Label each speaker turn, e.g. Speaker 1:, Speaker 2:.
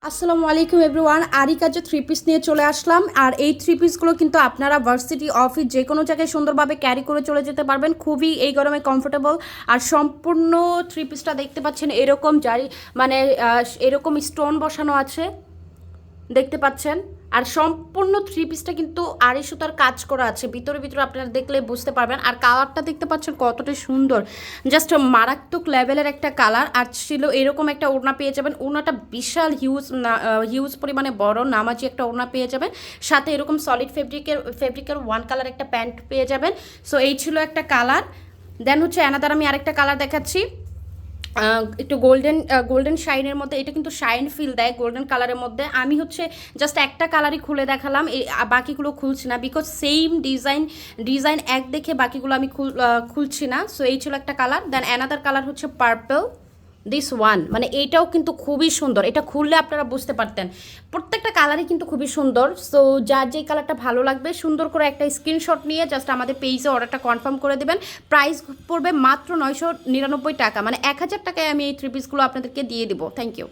Speaker 1: আসসালামু আলাইকুম everyone, areca যে থ্রি পিস নিয়ে চলে আসলাম। আর এই থ্রি পিসগুলো কিন্তু আপনারা ভার্সিটি অফিস যে কোনো জায়গায় সুন্দরভাবে ক্যারি করে চলে যেতে পারবেন, খুবই এই গরমে কমফোর্টেবল। আর সম্পূর্ণ থ্রি পিসটা দেখতে পাচ্ছেন এরকম জারি, মানে এরকম স্টোন বসানো আছে, দেখতে পাচ্ছেন। আর সম্পূর্ণ থ্রি পিসটা কিন্তু আড়াই সুতার কাজ করা আছে, ভিতরে ভিতরে আপনারা দেখলে বুঝতে পারবেন। আর কালারটা দেখতে পাচ্ছেন কতটা সুন্দর, জাস্ট মারাত্মক লেভেলের একটা কালার। আর ছিল এরকম একটা ওড়না পেয়ে যাবেন, ওড়নাটা বিশাল হিউজ পরিমাণে বড় নামাজি একটা ওড়না পেয়ে যাবেন, সাথে এরকম সলিড ফেব্রিকের ওয়ান কালার একটা প্যান্ট পেয়ে যাবেন। সো এই ছিল একটা কালার। দেন হচ্ছে অ্যানাদার আমি আরেকটা কালার দেখাচ্ছি, একটু গোল্ডেন শাইনের মধ্যে। এটা কিন্তু শাইন ফিল দেয় গোল্ডেন কালারের মধ্যে। আমি হচ্ছে জাস্ট একটা কালারই খুলে দেখালাম, এই বাকিগুলো খুলছি না, বিকজ সেম ডিজাইন এক দেখে বাকিগুলো আমি খুলছি না। সো এই ছিল একটা কালার। দেন অ্যানাদার কালার হচ্ছে পার্পল, দিস ওয়ান, মানে এইটাও কিন্তু খুবই সুন্দর। এটা খুললে আপনারা বুঝতে পারতেন, প্রত্যেকটা কালারই কিন্তু খুবই সুন্দর। সো যার যেই কালারটা ভালো লাগবে সুন্দর করে একটা স্ক্রিনশট নিয়ে জাস্ট আমাদের পেজে অর্ডারটা কনফার্ম করে দেবেন। প্রাইস পড়বে মাত্র 999 টাকা, মানে 1000 টাকায় আমি এই থ্রি পিসগুলো আপনাদেরকে দিয়ে দেবো। Thank you.